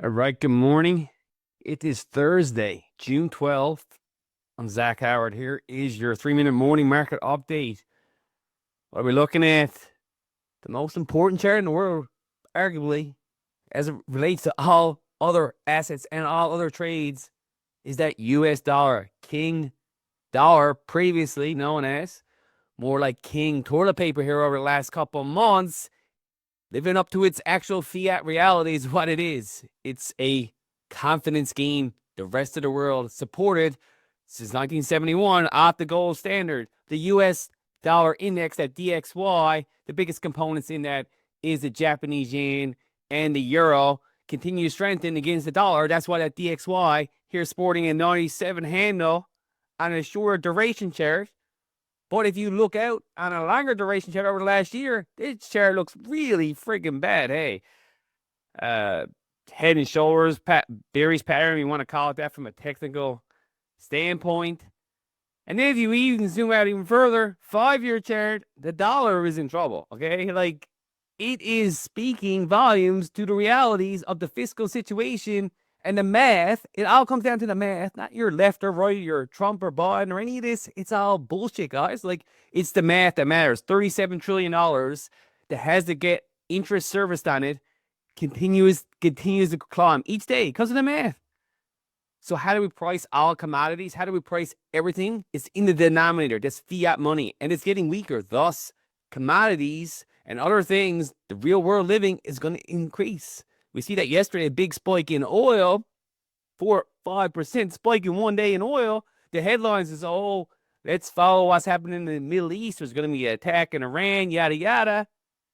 All right, good morning. It is Thursday, June 12th. I'm Zach Howard. Here is your 3-minute morning market update. What are we looking at? The most important chart in the world, arguably, as it relates to all other assets and all other trades, is that US dollar. King dollar, previously known as more like king toilet paper here over the last couple of months, living up to its actual fiat reality is what it is. It's a confidence game. The rest of the world supported since 1971 off the gold standard. The US dollar index, that DXY, the biggest components in that is the Japanese yen and the euro, continue to strengthen against the dollar. That's why that DXY here sporting a 97 handle on a shorter duration chart. But if you look out on a longer duration chart over the last year, this chart looks really freaking bad. Hey, uh, head and shoulders, Barry's pattern, you want to call it that from a technical standpoint. And then if you even zoom out even further, 5-year chart, the dollar is in trouble. Okay, like it is speaking volumes to the realities of the fiscal situation and the math. It all comes down to the math, not your left or right, your Trump or Biden or any of this. It's all bullshit, guys. Like, it's the math that matters. $37 trillion that has to get interest serviced on it continues to climb each day because of the math. So how do we price all commodities? How do we price everything? It's in the denominator. That's fiat money, and it's getting weaker. Thus, commodities and other things, the real world living is going to increase. We see that yesterday, a big spike in oil, 4-5% spike in one day in oil. The headlines is, oh, let's follow what's happening in the Middle East. There's going to be an attack in Iran, yada, yada.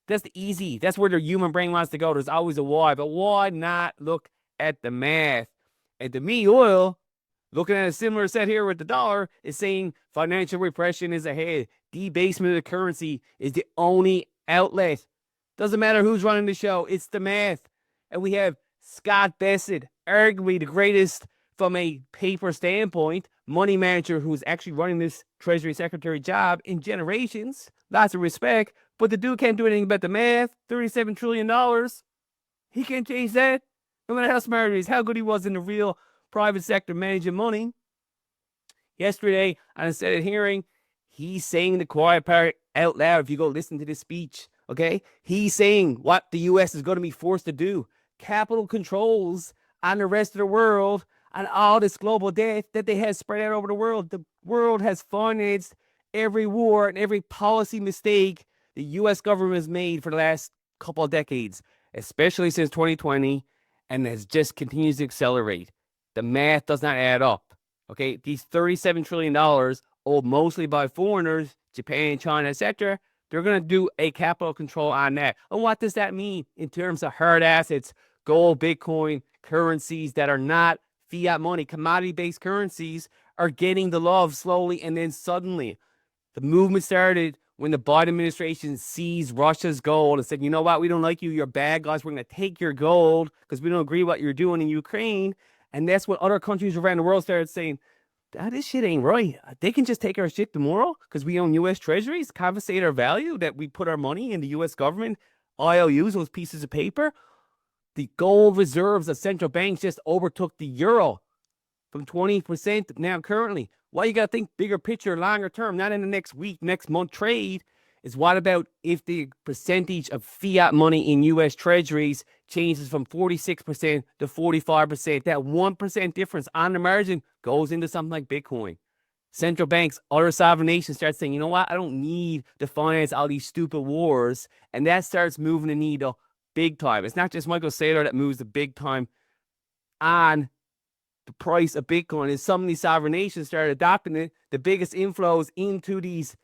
That's the easy. That's where the human brain wants to go. There's always a why, but why not look at the math? And to me, oil, looking at a similar set here with the dollar, is saying financial repression is ahead. Debasement of the currency is the only outlet. Doesn't matter who's running the show. It's the math. And we have Scott Bessent, arguably the greatest from a paper standpoint, money manager who's actually running this Treasury Secretary job in generations. Lots of respect. But the dude can't do anything about the math. $37 trillion. He can't change that. No matter how smart he is, how good he was in the real private sector managing money. Yesterday, on a Senate hearing, he's saying the quiet part out loud. If you go listen to this speech, okay? He's saying what the U.S. is going to be forced to do. Capital controls on the rest of the world, on all this global debt that they have spread out over the world. The world has financed every war and every policy mistake the U.S. government has made for the last couple of decades, especially since 2020, and has just continues to accelerate. The math does not add up. Okay, these $37 trillion owned mostly by foreigners, Japan, China, etc., they're going to do a capital control on that. And what does that mean in terms of hard assets, gold, Bitcoin, currencies that are not fiat money, commodity-based currencies are getting the love slowly, and then suddenly the movement started when the Biden administration seized Russia's gold and said, you know what, we don't like you, you're bad guys, we're going to take your gold because we don't agree with what you're doing in Ukraine. And that's what other countries around the world started saying, this shit ain't right. They can just take our shit tomorrow because we own U.S. Treasuries, confiscate our value that we put our money in the U.S. government, I.o.U.s, those pieces of paper. The gold reserves of central banks just overtook the euro from 20% now currently. Why you got to think bigger picture, longer term, not in the next week, next month trade, is what about if the percentage of fiat money in U.S. Treasuries changes from 46% to 45%? That 1% difference on the margin goes into something like Bitcoin. Central banks, other sovereign nations start saying, you know what, I don't need to finance all these stupid wars. And that starts moving the needle big time. It's not just Michael Saylor that moves the big time on the price of Bitcoin. Is some of these sovereign nations started adopting it. The biggest inflows into these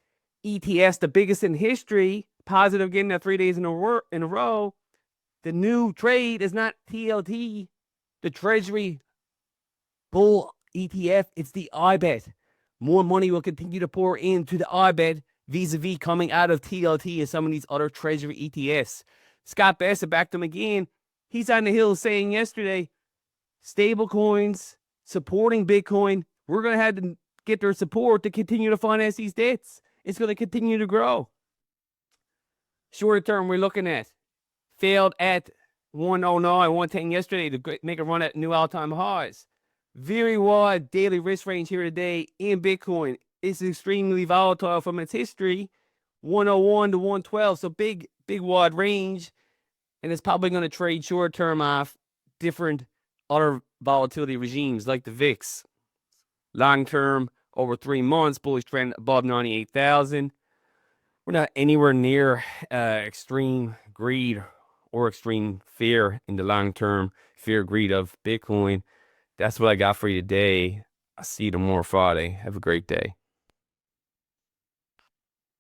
ETFs, the biggest in history, positive again now 3 days in a row. The new trade is not TLT, the Treasury bull ETF. It's the IBET. More money will continue to pour into the IBET vis-a-vis coming out of TLT and some of these other Treasury ETFs. Scott Bessent backed him again. He's on the hill saying yesterday, stable coins supporting Bitcoin, we're going to have to get their support to continue to finance these debts. It's going to continue to grow. Shorter term, we're looking at failed at 109, 110 yesterday to make a run at new all-time highs. Very wide daily risk range here today in Bitcoin. It's extremely volatile from its history. 101 to 112, so big wide range, and it's probably going to trade short term off different other volatility regimes like the VIX. Long term, over 3 months, bullish trend above 98,000. We're not anywhere near extreme greed or extreme fear in the long term, fear, greed of Bitcoin. That's what I got for you today. I'll see you tomorrow, Friday. Have a great day.